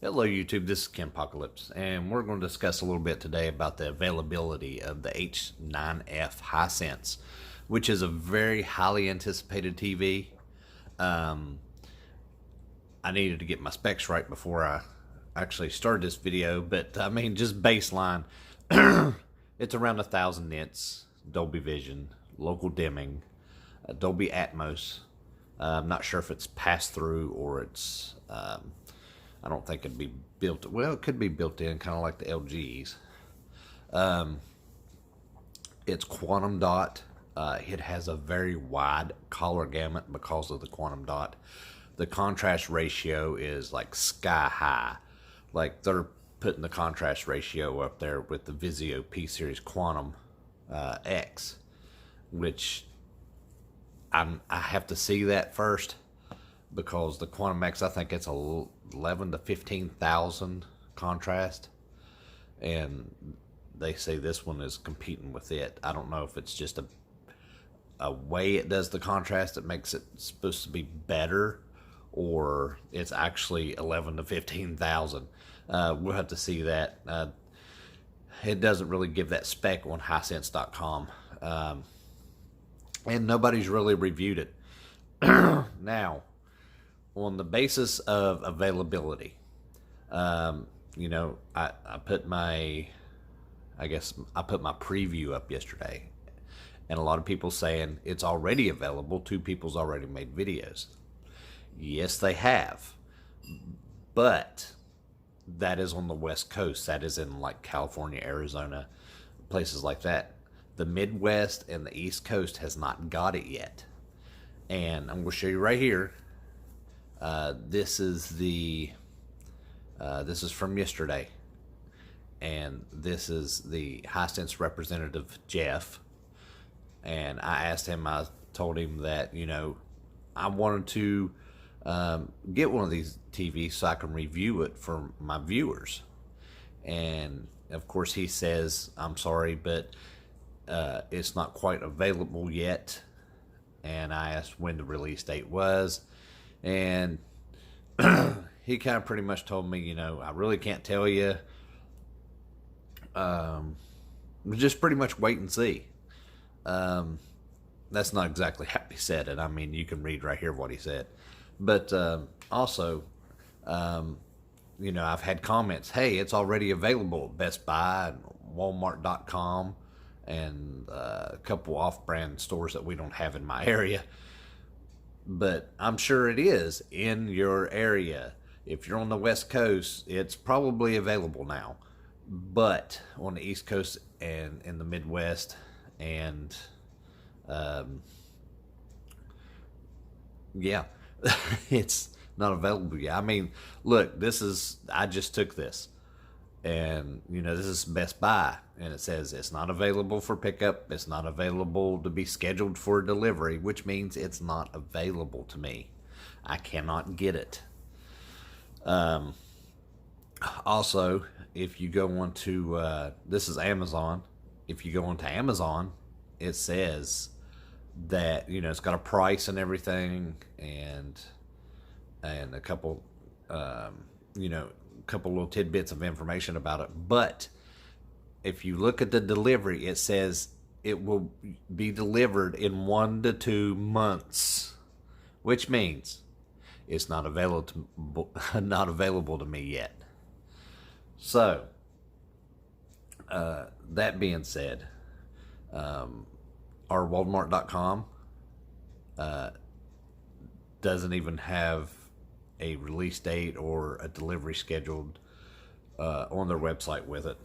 Hello YouTube, this is Ken Apocalypse, and we're going to discuss a little bit today about the availability of the H9F Hisense, which is a very highly anticipated TV. I needed to get my specs right before I actually started this video, but I mean, just baseline, it's around 1,000 nits, Dolby Vision, local dimming, Dolby Atmos. I'm not sure if it's pass-through or it's... I don't think it'd be built. Well, it could be built in, kind of like the LGs. It's quantum dot. It has a very wide color gamut because of the quantum dot. The contrast ratio is like sky high. Like they're putting the contrast ratio up there with the Vizio P Series Quantum X, which I have to see that first, because the Quantum X, I think it's 11 to 15,000 contrast, and they say this one is competing with it. I don't know if it's just a way it does the contrast that makes it supposed to be better, or it's actually 11 to 15,000. We'll have to see that. It doesn't really give that spec on Hisense.com, and nobody's really reviewed it. Now, on the basis of availability, you know, I put my preview up yesterday, and a lot of people saying it's already available. 2 people's already made videos. Yes, they have, but that is on the West Coast. That is in like California, Arizona, places like that. The Midwest and the East Coast has not got it yet, and I'm going to show you right here. This is from yesterday, and this is the Hisense representative, Jeff, and I asked him, I told him that, you know, I wanted to get one of these TVs so I can review it for my viewers, and of course he says, I'm sorry, but it's not quite available yet. And I asked when the release date was, and he kind of pretty much told me, you know, I really can't tell you. Just pretty much wait and see. That's not exactly how he said it. I mean, you can read right here what he said. But also, you know, I've had comments, hey, it's already available at Best Buy and Walmart.com and a couple off-brand stores that we don't have in my area. But I'm sure it is in your area. If you're on the West Coast, it's probably available now. But on the East Coast and in the Midwest and yeah, it's not available yet. I mean, look, I just took this, and you know, this is Best Buy, and it says it's not available for pickup, it's not available to be scheduled for delivery, which means it's not available to me. I cannot get it. Also, if you go on to this is Amazon. If you go onto Amazon, it says that, you know, it's got a price and everything, and a couple you know, couple little tidbits of information about it. But if you look at the delivery, it says it will be delivered in 1 to 2 months, which means it's not available to me yet. So that being said, our Walmart.com doesn't even have a release date or a delivery scheduled on their website with it,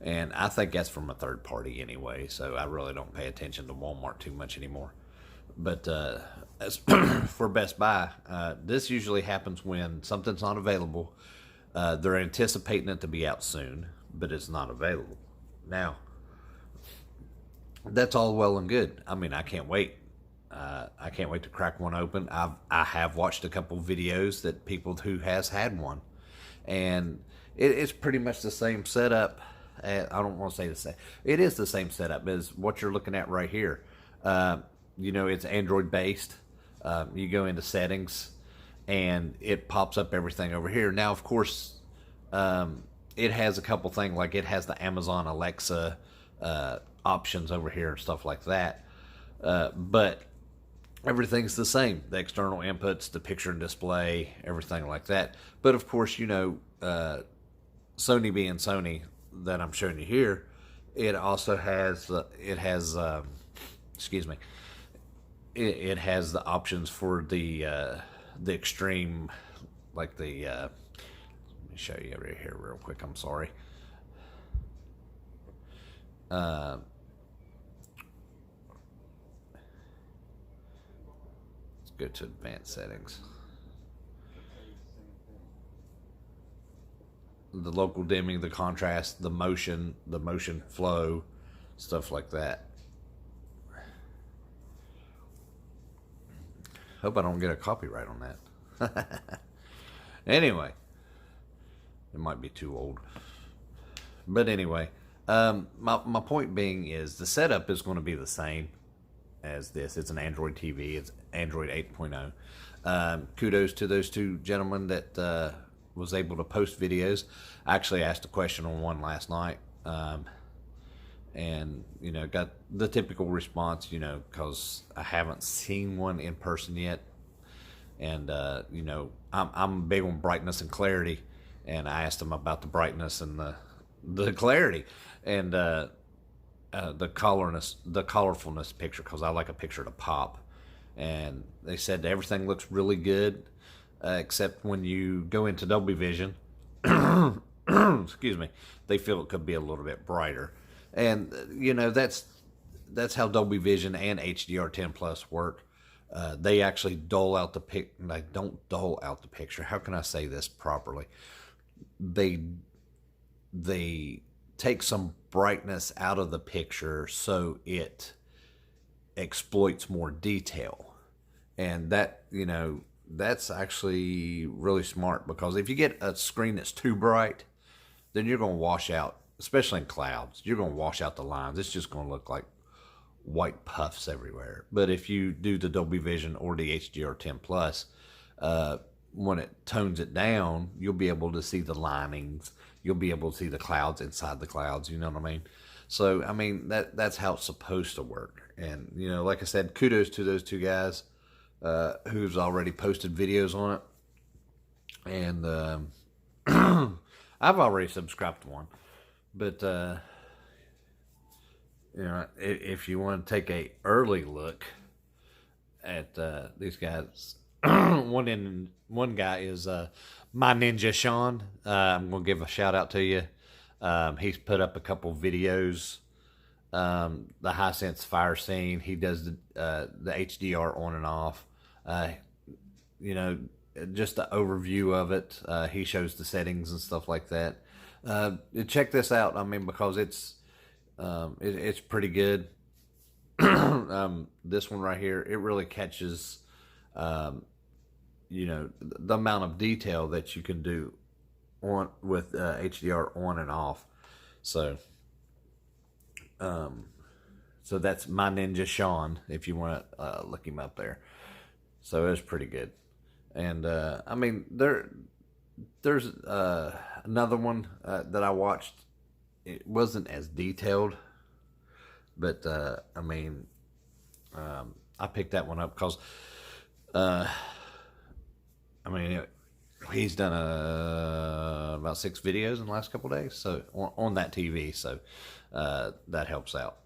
and I think that's from a third party anyway, so I really don't pay attention to Walmart too much anymore. But as for Best Buy, this usually happens when something's not available. They're anticipating it to be out soon, but it's not available. Now, that's all well and good. I mean, I can't wait. I can't wait to crack one open. I have watched a couple videos that people who has had one, and it's pretty much the same setup. I don't want to say the same. It is the same setup as what you're looking at right here. You know, it's Android based. You go into settings, and it pops up everything over here. Now, of course, It has a couple things, like it has the Amazon Alexa options over here and stuff like that. But everything's the same. The external inputs, the picture and display, everything like that. But of course, Sony being Sony that I'm showing you here, it also has excuse me, it has the options for the extreme, like the let me show you over here real quick. I'm sorry. Let's go to advanced settings. The local dimming, the contrast, the motion flow, stuff like that. Hope I don't get a copyright on that. Anyway, it might be too old. But anyway, my point being is the setup is going to be the same as this. It's an Android TV. It's Android 8.0. Kudos to those two gentlemen that was able to post videos. I actually asked a question on one last night, and got the typical response, because I haven't seen one in person yet, and I'm big on brightness and clarity, and I asked them about the brightness and the clarity, and the colorfulness picture, because I like a picture to pop, and they said everything looks really good, except when you go into Dolby Vision. Excuse me, they feel it could be a little bit brighter, and that's how Dolby Vision and HDR10 Plus work. They actually dull out the pic. They don't dull out the picture. How can I say this properly? They take some brightness out of the picture so it exploits more detail, and that's actually really smart, because if you get a screen that's too bright, then you're going to wash out, especially in clouds, you're going to wash out the lines. It's just going to look like white puffs everywhere. But if you do the Dolby Vision or the HDR10 Plus, when it tones it down, you'll be able to see the linings. You'll be able to see the clouds inside the clouds. You know what I mean? So, I mean, that's how it's supposed to work. And, like I said, kudos to those two guys who's already posted videos on it. And I've already subscribed to one. But, if you want to take a early look at these guys, one guy is My Ninja Sean. I'm going to give a shout out to you. He's put up a couple videos. The Hisense fire scene. He does the HDR on and off. Just the overview of it. He shows the settings and stuff like that. Check this out. I mean, because it's pretty good. This one right here, it really catches, the amount of detail that you can do with HDR on and off. So that's My Ninja Sean, if you want to look him up there. So it was pretty good. And I mean, there's another one that I watched. It wasn't as detailed, but I mean, I picked that one up because he's done about 6 videos in the last couple of days, so on that TV, so that helps out.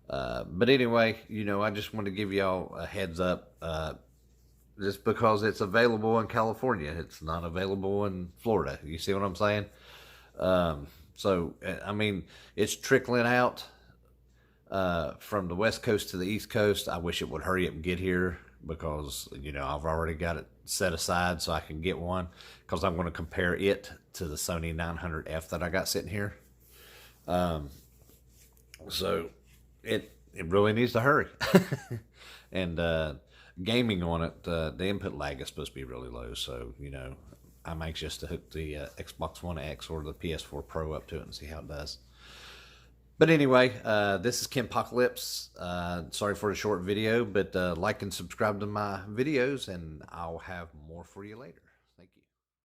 But anyway, I just want to give y'all a heads up, just because it's available in California. It's not available in Florida. You see what I'm saying? So, I mean, it's trickling out from the West Coast to the East Coast. I wish it would hurry up and get here, because, I've already got it set aside so I can get one, because I'm going to compare it to the Sony 900F that I got sitting here. So it really needs to hurry. And gaming on it, the input lag is supposed to be really low, so I'm anxious to hook the Xbox One X or the PS4 Pro up to it and see how it does. But anyway, this is Kenpocalypse. Sorry for the short video, but like and subscribe to my videos, and I'll have more for you later. Thank you.